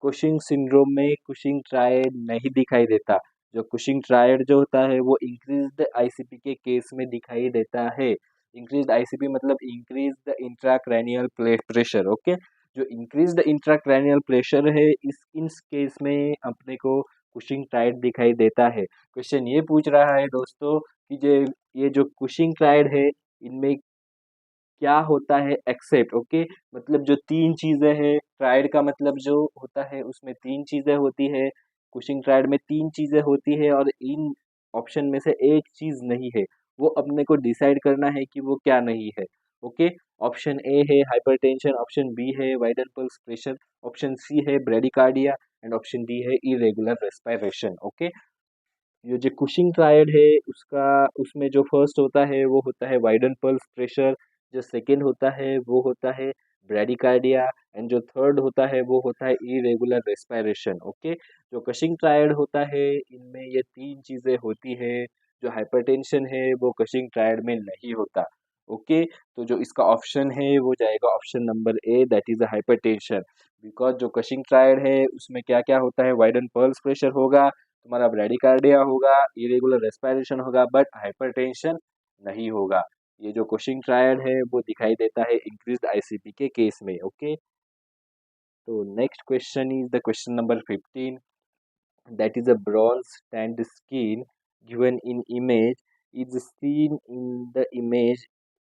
कुशिंग सिंड्रोम में कुशिंग ट्रायड नहीं दिखाई देता। जो कुशिंग ट्रायड जो होता है वो इंक्रीज्ड आईसीपी के केस में दिखाई देता है। इंक्रीज्ड आईसीपी मतलब इंक्रीज्ड इंट्राक्रैनियल प्रेशर। ओके, जो इंक्रीज्ड इंट्राक्रैनियल प्रेशर है इस केस में अपने को कुशिंग ट्रायड दिखाई देता है। क्वेश्चन ये पूछ रहा है दोस्तों कि ये जो कुशिंग ट्रायड है इनमें क्या होता है एक्सेप्ट। ओके, मतलब जो तीन चीजें हैं, ट्रायड का मतलब जो होता है उसमें तीन चीजें होती है। कुशिंग ट्रायड में तीन चीजें होती है और इन ऑप्शन में से एक चीज नहीं है। वो अपने को डिसाइड करना है कि वो क्या नहीं है। ओके, ऑप्शन ए है हाइपरटेंशन, ऑप्शन बी है वाइडल पल्स प्रेशर, ऑप्शन सी है ब्रेडिकार्डिया एंड ऑप्शन डी है इरेगुलर रेस्पिरेशन। ओके, ये जो कुशिंग ट्रायड है उसका उसमें जो फर्स्ट होता है वो होता है वाइडन पल्स प्रेशर, जो सेकंड होता है वो होता है ब्रेडिकार्डिया एंड जो थर्ड होता है वो होता है इरेगुलर रेस्पिरेशन। ओके, जो कुशिंग ट्रायड होता है इनमें ये तीन चीज़ें होती है। जो हाइपरटेंशन है वो कुशिंग ट्रायड में नहीं होता। ओके, तो जो इसका ऑप्शन है वो जाएगा option number A, that is a hypertension. Because जो कुशिंग ट्रायड है उसमें क्या क्या होता है, वाइडन पल्स प्रेशर होगा, तुम्हारा ब्रेडिकार्डिया होगा, इरेगुलर रेस्पिरेशन होगा, बट हाइपरटेंशन नहीं होगा। ये जो कुशिंग ट्रायड है वो दिखाई देता है इंक्रीज्ड आईसीपी के केस में। ओके, तो next question is the question number 15, that is a bronze tanned skin given in image is seen in the image।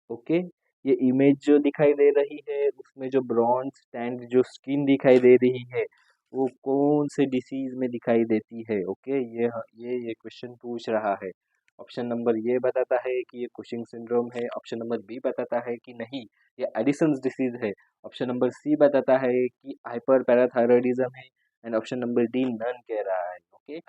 Okay, ये इमेज जो दिखाई दे रही है उसमें जो ब्रॉन्ज टैंड जो स्किन दिखाई दे रही है वो कौन से डिसीज में दिखाई देती है। ओके, ये क्वेश्चन पूछ रहा है। ऑप्शन नंबर ये बताता है कि ये कुशिंग सिंड्रोम है, ऑप्शन नंबर बी बताता है कि नहीं ये एडिसन्स डिसीज है, ऑप्शन नंबर सी बताता है कि हाइपर पैराथायरॉयडिज्म है and option number D none कह रहा है। ओके,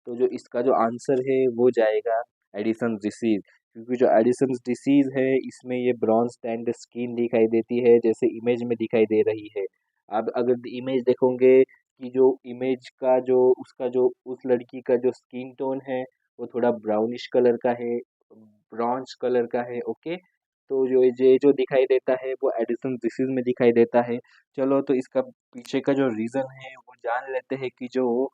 तो जो इसका जो आंसर है वो जाएगा एडिसन्स डिसीज, क्योंकि जो एडिसन्स डिसीज है इसमें ये ब्रॉन्ज टैंड स्किन दिखाई देती है जैसे इमेज में दिखाई दे रही है। अब अगर इमेज देखोगे कि जो इमेज का जो उसका जो उस लड़की का जो स्किन टोन है वो थोड़ा ब्राउनिश कलर का है, ब्रॉन्ज कलर का है। ओके, तो जो ये जो दिखाई देता है वो एडिसन डिसीज में दिखाई देता है। चलो, तो इसका पीछे का जो रीज़न है वो जान लेते हैं कि जो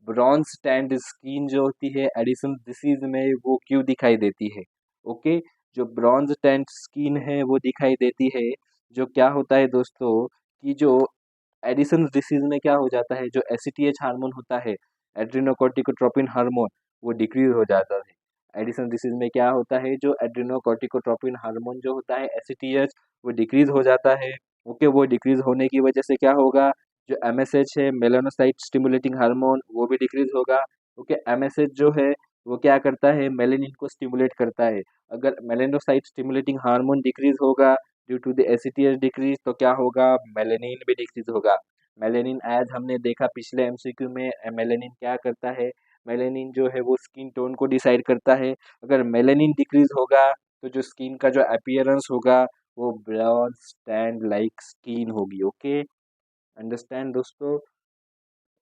ब्रॉन्ज टैंड स्किन जो होती है एडिसन डिसीज में वो क्यों दिखाई देती है। ओके, जो ब्रॉन्ज टैंड स्किन है वो दिखाई देती है, जो क्या होता है दोस्तों कि जो एडिसन डिसीज में क्या हो जाता है, जो एसीटीएच हार्मोन होता है, एड्रिनोकोर्टिकोट्रोपिन हार्मोन, वो डिक्रीज हो जाता है। एडिसन डिसीज में क्या होता है, जो एड्रिनोकोर्टिकोट्रोपिन हार्मोन जो होता है एसीटीएच वो डिक्रीज हो जाता है। ओके, वो डिक्रीज होने की वजह से क्या होगा, जो एमएसएच है मेलानोसाइट स्टिमुलेटिंग हार्मोन वो भी डिक्रीज होगा। ओके, एमएसएच जो है वो क्या करता है, मेलेनिन को स्टिमुलेट करता है। अगर मेलानोसाइट स्टिमुलेटिंग हार्मोन डिक्रीज होगा due to the ACTH decrease तो क्या होगा, मेलेनिन भी डिक्रीज होगा। मेलेनिन एज हमने देखा पिछले एमसीक्यू में, मेलेनिन क्या करता है, मेलेनिन जो है वो स्किन टोन को डिसाइड करता है। अगर मेलेनिन डिक्रीज होगा तो जो स्किन का जो अपीयरेंस होगा वो ब्रॉन्ज टैन लाइक स्किन होगी। ओके, अंडरस्टैंड दोस्तों।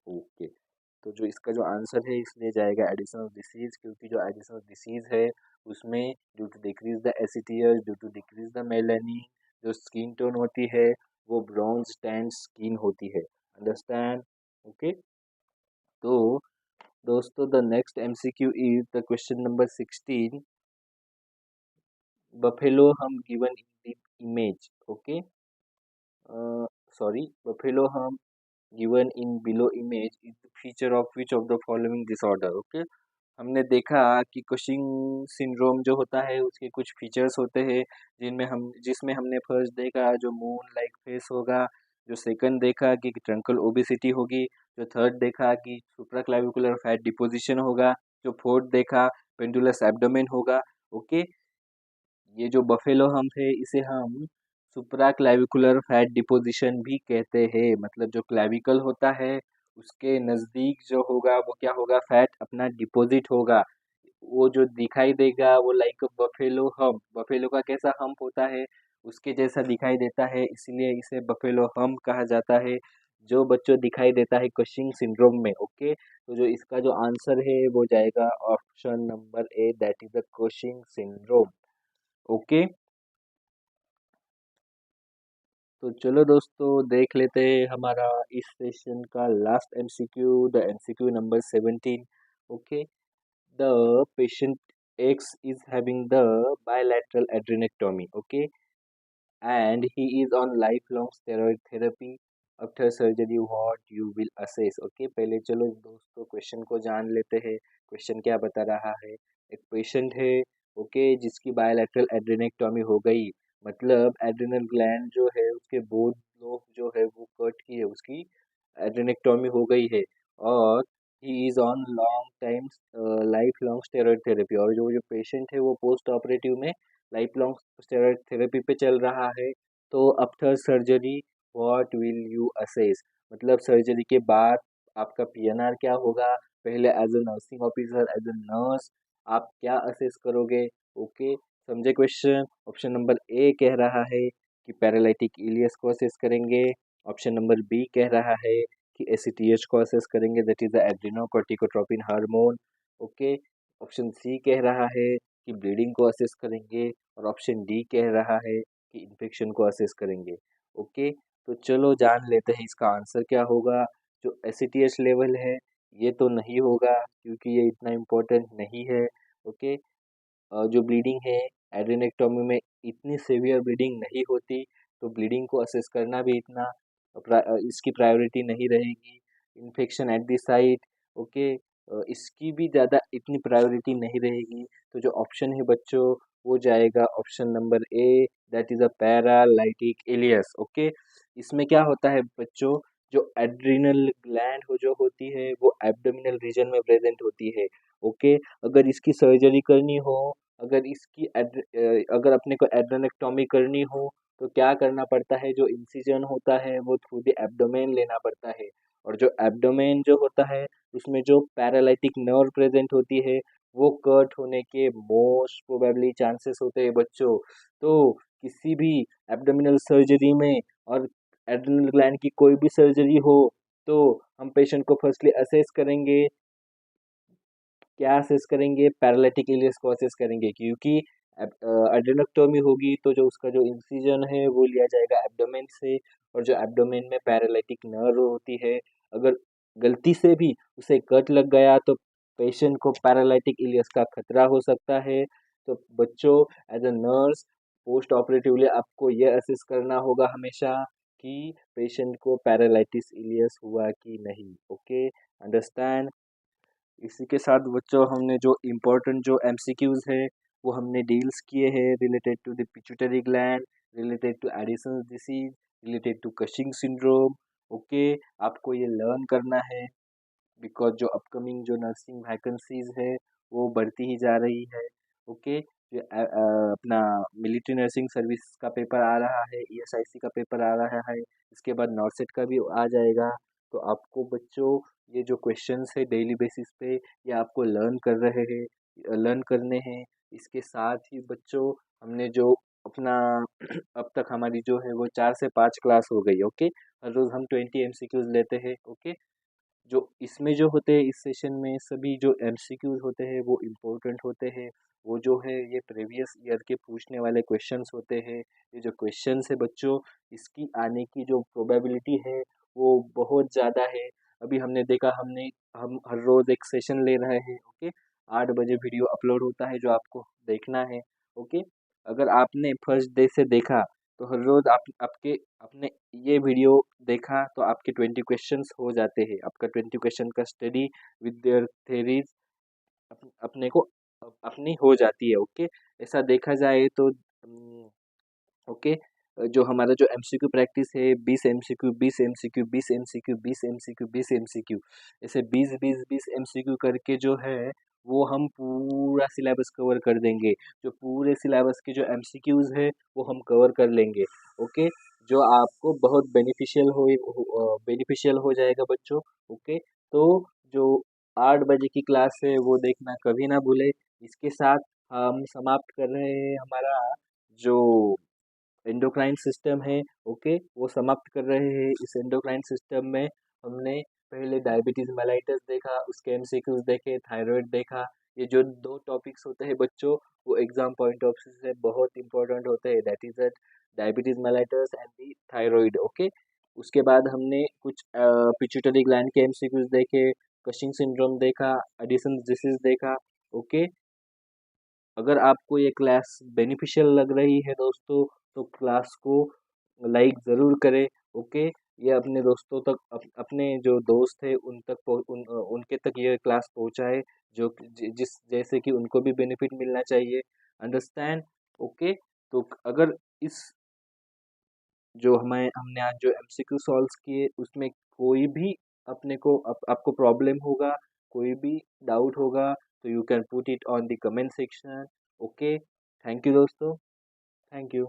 ओके, तो जो इसका जो आंसर है इसलिए जाएगा एडिशनल डिसीज, क्योंकि जो एडिशनल डिसीज है उसमें due to decrease the ACTH, due to decrease the melanin, जो स्किन टोन होती है वो ब्रॉन्ज टैन स्किन होती है। अंडरस्टैंड। ओके, तो दोस्तों the next MCQ is the question number 16, buffalo हम given in the image. Okay, sorry, buffalo hum given in below image is the feature of which of the following disorder। Okay, हमने देखा कि Cushing syndrome जो होता है उसके कुछ features होते हैं जिसमें हमने फर्स्ट देखा जो मून लाइक फेस होगा, जो सेकंड देखा कि ट्रंकल ओबेसिटी होगी, जो थर्ड देखा कि सुप्राक्लाविकुलर फैट डिपोजिशन होगा, जो फोर्थ देखा पेंडुलस एब्डोमेन होगा। ओके, ये जो बफेलो हम्प है इसे हम सुप्रा क्लैविकुलर फैट डिपोजिशन भी कहते हैं, मतलब जो क्लैविकल होता है उसके नज़दीक जो होगा वो क्या होगा, फैट अपना डिपॉजिट होगा। वो जो दिखाई देगा वो लाइक बफेलो हम्प, बफेलो का कैसा हम्प होता है उसके जैसा दिखाई देता है, इसलिए इसे बफेलो हम्प कहा जाता है। जो बच्चों दिखाई देता है कशिंग सिंड्रोम में। ओके, तो जो इसका जो आंसर है वो जाएगा option number A, that is the Cushing syndrome. Okay, तो चलो दोस्तों देख लेते हैं हमारा इस सेशन का last MCQ, the MCQ number 17। Okay, the patient X is having the bilateral adrenectomy, okay, and he is on lifelong steroid therapy. After surgery what you will assess? Okay, पहले चलो दोस्तों क्वेश्चन को जान लेते हैं। Question क्या बता रहा है? एक पेशेंट है, ओके, जिसकी बायलैटरल एड्रेनेक्टोमी हो गई, मतलब एड्रेनल ग्लैंड जो है उसके बोथ लोब जो है वो कट की है, उसकी एड्रेनेक्टोमी हो गई है, और he is on long time life long steroid therapy, और जो जो पेशेंट है वो पोस्ट ऑपरेटिव में लाइफ लॉन्ग स्टेरॉयड थेरेपी पे चल रहा है। तो after surgery what will you assess, मतलब सर्जरी के बाद आपका पीएनआर क्या होगा? पहले as a nursing officer, as a nurse आप क्या असेस करोगे? ओके, समझे क्वेश्चन? ऑप्शन नंबर ए कह रहा है कि पैरालिटिक इलियस को असेस करेंगे। ऑप्शन नंबर बी कह रहा है कि एसीटीएच को असेस करेंगे, that is the adrenocorticotropin hormone. Okay, option C कह रहा है कि ब्लीडिंग को असेस करेंगे, और ऑप्शन डी कह रहा है कि इन्फेक्शन को असेस करेंगे। ओके, तो चलो जान लेते हैं इसका आंसर क्या होगा। जो एसीटीएच लेवल है ये तो नहीं होगा क्योंकि ये इतना इम्पोर्टेंट नहीं है। ओके, जो ब्लीडिंग है एड्रेनेक्टोमी में इतनी सेवियर ब्लीडिंग नहीं होती, तो ब्लीडिंग को असेस करना भी इतना इसकी प्रायोरिटी नहीं रहेगी। Infection at the site, okay, इसकी भी ज़्यादा इतनी प्रायोरिटी नहीं रहेगी। तो जो ऑप्शन है बच्चों वो जाएगा option number A, that is a paralytic ileus. Okay, इसमें क्या होता है बच्चों, जो एड्रिनल ग्लैंड हो जो होती है वो एब्डोमिनल रीजन में प्रेजेंट होती है। ओके, अगर इसकी सर्जरी करनी हो, अगर अगर अपने को एड्रेनेक्टोमी करनी हो, तो क्या करना पड़ता है? जो इंसिजन होता है वो थ्रू द एब्डोमेन लेना पड़ता है, और जो एब्डोमेन जो होता है उसमें जो पैरालाइटिक नर्व प्रेजेंट होती है वो कट होने के मोस्ट प्रोबेबली चांसेस होते हैं बच्चों। तो किसी भी एब्डोमिनल सर्जरी में और एड्रेनल ग्लैंड की कोई भी सर्जरी हो, तो हम पेशेंट को फर्स्टली असेस करेंगे, क्या असेस करेंगे? पैरालिटिक इलियस को असेस करेंगे, क्योंकि एड्रेनेक्टोमी होगी तो जो उसका जो इंसिजन है वो लिया जाएगा एब्डोमेन से, और जो एब्डोमेन में पैरालिटिक नर्व होती है, अगर गलती से भी उसे कट लग गया तो पेशेंट को पैरालिटिक इलियस का खतरा हो सकता है। तो बच्चों, as a nurse post operatively आपको ये असेस करना होगा हमेशा कि पेशेंट को पैरालिटिस इलियस हुआ कि नहीं। Okay, understand? इसी के साथ बच्चों हमने जो इम्पोर्टेंट जो एमसीक्यूज है वो हमने डील्स किए हैं, related to the pituitary gland, related to Addison's disease, related to Cushing syndrome. Okay, आपको ये लर्न करना है बिकॉज जो अपकमिंग जो नर्सिंग वैकेंसीज है वो बढ़ती ही जा रही है। ओके, जो अपना मिलिट्री नर्सिंग सर्विस का पेपर आ रहा है, ईएसआईसी का पेपर आ रहा है, इसके बाद नॉर्सेट का भी आ जाएगा। तो आपको बच्चों ये जो क्वेश्चंस है डेली बेसिस पे ये आपको लर्न करने हैं। इसके साथ ही बच्चों हमने जो अपना अब तक हमारी जो है वो 4 से 5 क्लास हो गई। ओके, हर रोज़ हम 20 MCQs लेते हैं। ओके, जो इसमें जो होते हैं इस सेशन में सभी जो एमसीक्यूज होते हैं वो इम्पोर्टेंट होते हैं। वो जो है ये प्रीवियस ईयर के पूछने वाले क्वेश्चंस होते हैं। ये जो क्वेश्चंस है बच्चों, इसकी आने की जो प्रोबेबिलिटी है वो बहुत ज़्यादा है। अभी हमने देखा, हम हर रोज़ एक सेशन ले रहे हैं। ओके, 8 बजे वीडियो अपलोड होता है जो आपको देखना है। ओके, अगर आपने फर्स्ट डे से देखा तो हर रोज़ आपके आपने ये वीडियो देखा तो आपके 20 क्वेश्चंस हो जाते हैं। आपका 20 क्वेश्चन का स्टडी विद देयर थेरीज अपने को अपनी हो जाती है। ओके, ऐसा देखा जाए तो ओके, जो हमारा जो एमसीक्यू प्रैक्टिस है 20 MCQ 20 MCQ 20 MCQ 20 MCQ 20 MCQ, ऐसे 20 20 20 MCQ करके जो है वो हम पूरा सिलेबस कवर कर देंगे। जो पूरे सिलेबस के जो एमसीक्यूज है वो हम कवर कर लेंगे। ओके, जो आपको बहुत बेनिफिशियल हो जाएगा बच्चों। ओके, तो जो 8 बजे की क्लास है वो देखना कभी ना भूले। इसके साथ हम समाप्त कर रहे हैं हमारा जो एंडोक्राइन सिस्टम है, ओके, वो समाप्त कर रहे हैं। इस एंडोक्राइन सिस्टम में हमने पहले डायबिटीज मेलाइटस देखा, उसके एमसीक्यूज देखे, थायराइड देखा। ये जो दो टॉपिक्स होते हैं बच्चों, वो एग्जाम पॉइंट ऑफ व्यू से बहुत इंपॉर्टेंट होते हैं, that is diabetes mellitus and the thyroid, okay. उसके बाद हमने कुछ पिट्यूटरी ग्लैंड के एमसीक्यूज देखे, कशिंग सिंड्रोम देखा, एडिसन डिसीज देखा, ओके। अगर आपको ये क्लास बेनिफिशियल लग रही है दोस्तों, तो क्लास को लाइक ज़रूर करें, ओके। ये अपने दोस्तों तक, अपने जो दोस्त है उन तक उनके तक ये क्लास पहुंचाए, जो जिस जैसे कि उनको भी बेनिफिट मिलना चाहिए, अंडरस्टैंड, ओके। तो अगर इस जो हमने आज जो एमसीक्यू सॉल्व किए उसमें कोई भी अपने को आपको प्रॉब्लम होगा, कोई भी डाउट होगा, तो you can put it on the comment section, okay. Thank you दोस्तों, थैंक यू।